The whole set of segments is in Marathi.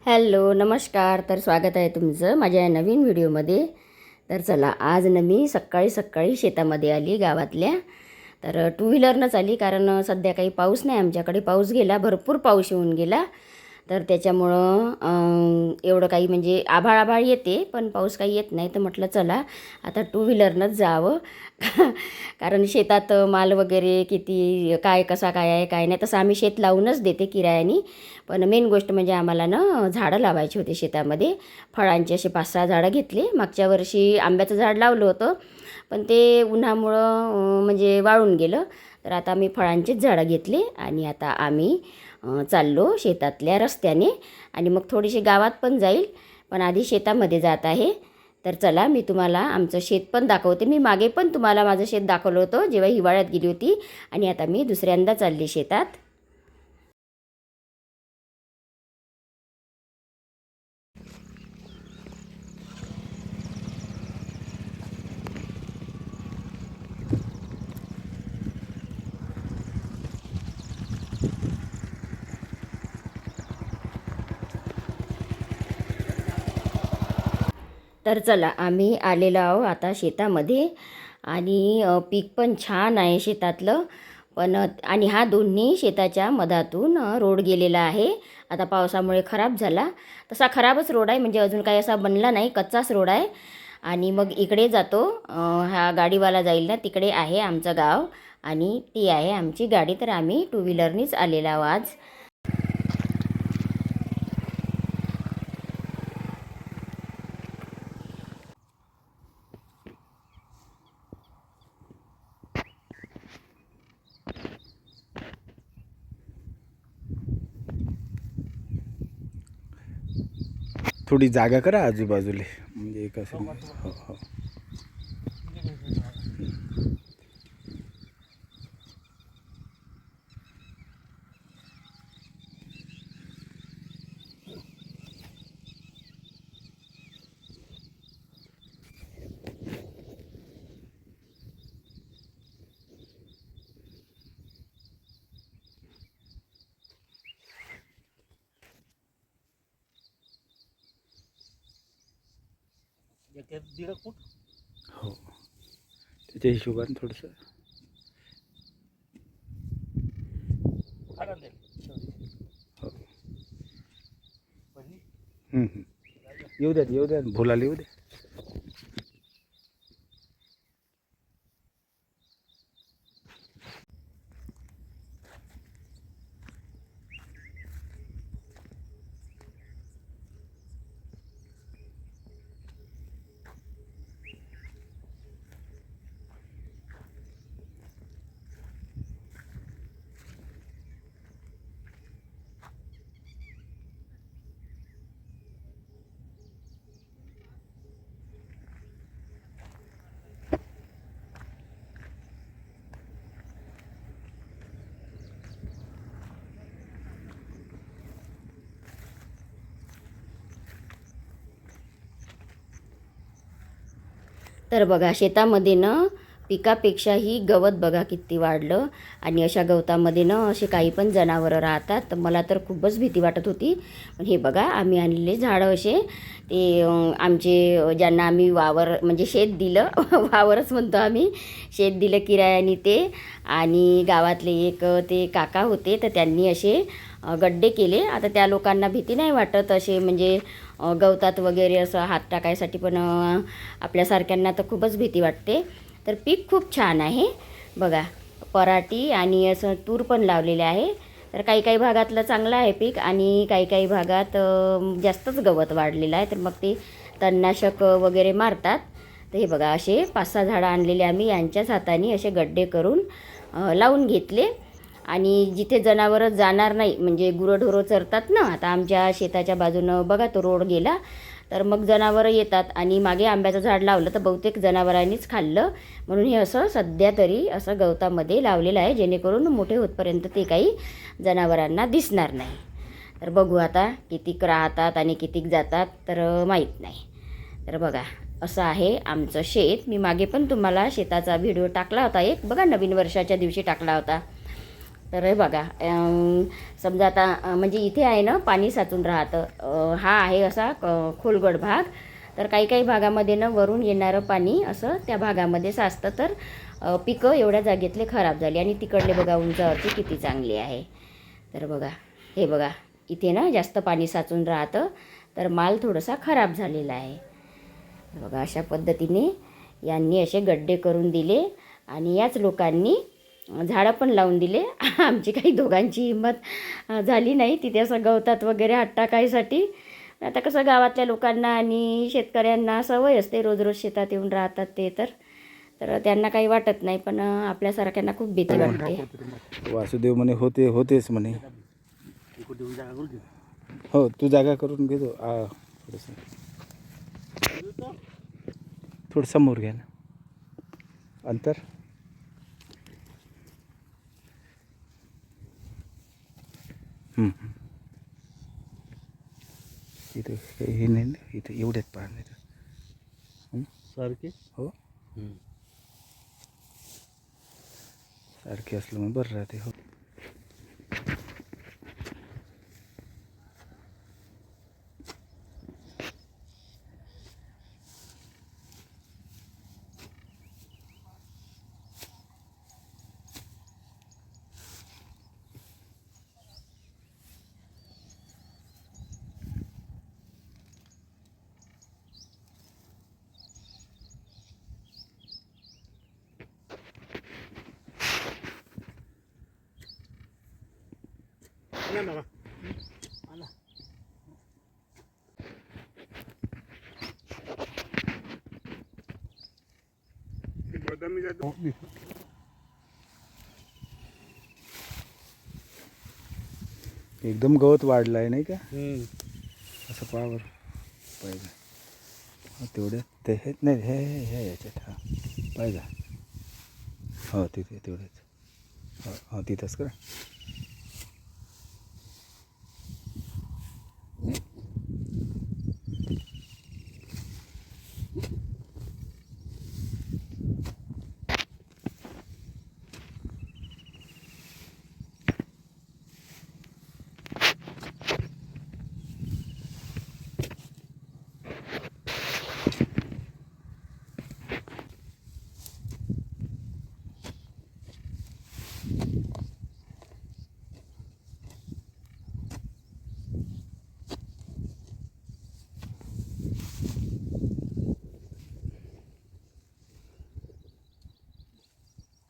हॅलो नमस्कार. तर स्वागत आहे तुमचं माझ्या या नवीन व्हिडिओमध्ये. तर चला आज मी सकाळी सकाळी शेतामध्ये आली गावातल्या. तर टू व्हीलरनंच आली कारण सध्या काही पाऊस नाही आमच्याकडे. पाऊस गेला, भरपूर पाऊस येऊन गेला. तर त्याच्यामुळं एवढं काही म्हणजे आभाळ आभाळ येते पण पाऊस काही येत नाही. तर म्हटलं चला आता टू व्हीलरनंच जावं कारण शेतात माल वगैरे किती काय कसा काय आहे काय नाही. तसं आम्ही शेत लावूनच देते किरायानी. पण मेन गोष्ट म्हणजे आम्हाला ना झाडं लावायची होती शेतामध्ये. फळांची असे 5-6 झाडं घेतली. मागच्या वर्षी आंब्याचं झाड लावलं होतं पण ते उन्हामुळं म्हणजे वाळून गेलं. तर आता आम्ही फळांचीच झाडं घेतली आणि आता आम्ही चाललो शेतातल्या रस्त्याने. आणि मग थोडीशी गावात पण जाईल पण आधी शेतामध्ये जात आहे. तर चला मी तुम्हाला आमचं शेत पण दाखवते. मी मागे पण तुम्हाला माझं शेत दाखवलं होतं जेव्हा हिवाळ्यात गेली होती. आणि आता मी दुसऱ्यांदा चालली शेतात. तर चला आम्ही आलेलो आहो आता शेतामध्ये. आणि पीक पण छान आहे शेतातलं. पण आणि हा दोन्ही शेताच्या मधातून रोड गेलेला आहे. आता पावसामुळे खराब झाला. तसा खराबच रोड आहे म्हणजे अजून काही असा बनला नाही, कच्चाच रोड आहे. आणि मग इकडे जातो, हा गाडीवाला जाईल ना तिकडे आहे आमचं गाव आणि ती आहे आमची गाडी. तर आम्ही टू व्हीलरनीच आलेलो आहो आज. थोडी जागा करा आजूबाजूले म्हणजे कसं. हो हो. हो त्याच्या हिशोबाने थोडंसं. हो. येऊ द्या येऊ द्या, भोलाला येऊ द्या. तर बघा शेतामध्ये ना पिकापेक्षाही गवत बघा किती वाढलं. आणि अशा गवतामध्ये ना असे काही पण जनावरं राहतात. तर मला तर खूपच भीती वाटत होती. पण हे बघा आम्ही आणलेले झाडं असे ते आमचे ज्यांना आम्ही वावर म्हणजे शेत दिलं वावरच म्हणतो आम्ही, शेत दिलं किरायाने ते. आणि गावातले एक ते काका होते तर त्यांनी असे गड्डे केले. आता त्या लोकांना भीती नाही वाटत असे म्हणजे गवतात वगैरे असं हात टाकायसाठी. पण आपल्यासारख्यांना तर खूपच भीती वाटते. तर पीक खूप छान आहे बघा. पराठी आणि असं तूर पण लावलेले आहे. तर काही काही भागातलं चांगलं आहे पीक आणि काही काही भागात जास्तच गवत वाढलेलं आहे. तर मग ते तणनाशक वगैरे मारतात. तर हे बघा असे 5-6 झाडं आणलेले आम्ही यांच्याच हाताने असे गड्डे करून लावून घेतले. आणि जिथे जनावरं जाणार नाही म्हणजे गुरंढोरं चरतात ना, आता आमच्या शेताच्या बाजूनं बघा तो रोड गेला. तर मग जनावरं येतात आणि मागे आंब्याचं झाड लावलं तर बहुतेक जनावरांनीच खाल्लं. म्हणून हे असं सध्या तरी असं गवतामध्ये लावलेलं आहे जेणेकरून मोठे होतपर्यंत ते काही जनावरांना दिसणार नाही. तर बघू आता कितीक राहतात आणि कितीक जातात तर माहीत नाही. तर बघा असं आहे आमचं शेत. मी मागे पण तुम्हाला शेताचा व्हिडिओ टाकला होता एक बघा, नवीन वर्षाच्या दिवशी टाकला होता. तर हे बघा समजा आता म्हणजे इथे आहे ना पाणी साचून राहतं, हा आहे असा खोलगट भाग. तर काही काही भागामध्ये ना वरून येणारं पाणी असं त्या भागामध्ये साचतं, तर पिकं एवढ्या जागेतले खराब झाली. आणि तिकडले बघा उंचावरची किती चांगली आहे. तर बघा हे बघा इथे ना जास्त पाणी साचून राहतं, तर माल थोडासा खराब झालेला आहे. बघा अशा पद्धतीने यांनी असे गड्डे करून दिले आणि याच लोकांनी झाडं पण लावून दिले. आमची काही दोघांची हिंमत झाली नाही तिथे असं गवतात वगैरे हात टाकायसाठी. आता कसं गावातल्या लोकांना आणि शेतकऱ्यांना सवय असते, रोज रोज शेतात येऊन राहतात ते, तर त्यांना काही वाटत नाही. पण आपल्यासारख्यांना खूप भीती वाटते. वासुदेव म्हणे होतेच म्हणे. हो तू जागा करून घेतो. थोडं समोर घ्या ना अंतर. इथं हे नाही ना, इथं एवढ्यात पाहणार सारखे. हो सारखे असलं मग बरं राहते. हो एकदम गवत वाढलं आहे नाही का. असं पावर पाहिजे तेवढ्यात ते हे नाही हे हे याच्यात. हां पाहिजे. हो तिथे तेवढेच. हो हो तिथंच करा.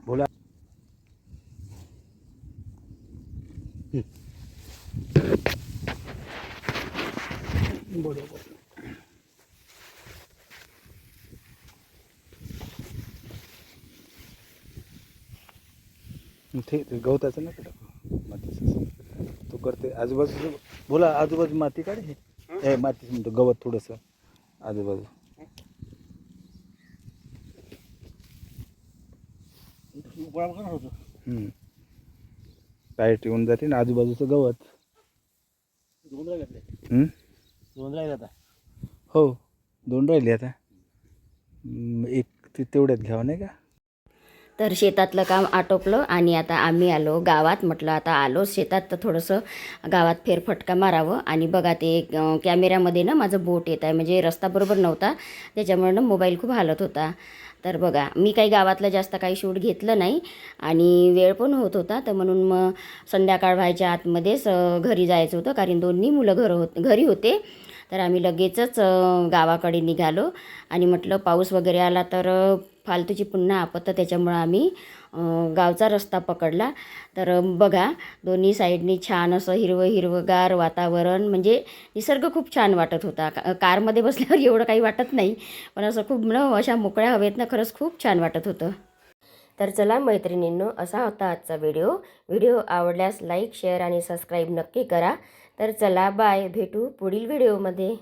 बोला. बरोबर. ते गवताचं नका टाकू, मातीचं तो करते आजूबाजू. बोला आजूबाजू माती काढ. हे माती म्हणतो गवत थोडंसं आजूबाजू. टाईट येऊन जाते ना आजूबाजूचं गवत. हो 2 राहिले आता. एक तेवढ्यात घ्यावं नाही का. तर शेतातलं काम आटोपलं आणि आता आम्ही आलो गावात. म्हटलं आता आलो शेतात तर थोडंसं गावात फेरफटका मारावं. आणि बघा ते कॅमेऱ्यामध्ये ना माझं बोट येत आहे, म्हणजे रस्ता बरोबर नव्हता त्याच्यामुळे ना मोबाईल खूप हालत होता. तर बघा मी काही गावातलं जास्त काही शूट घेतलं नाही आणि वेळ पण होत होता, तर म्हणून मग संध्याकाळ व्हायच्या आतमध्येच घरी जायचं होतं, कारण दोन्ही मुलं घरी होते. तर आम्ही लगेचच गावाकडे निघालो आणि म्हटलं पाऊस वगैरे आला तर फालतूची पुन्हा आपत, त्याच्यामुळं आम्ही गावचा रस्ता पकडला. तर बघा दोन्ही साईडनी छान असं हिरवंगार वातावरण, म्हणजे निसर्ग खूप छान वाटत होता. कारमध्ये बसल्यावर एवढं काही वाटत नाही, पण असं खूप न अशा मोकळ्या हवेतनं खरंच खूप छान वाटत होतं. तर चला मैत्रिणींनो, असा होता आजचा व्हिडिओ आवडल्यास लाईक शेअर आणि सबस्क्राईब नक्की करा. तर चला बाय, भेटू पुढील व्हिडिओमध्ये.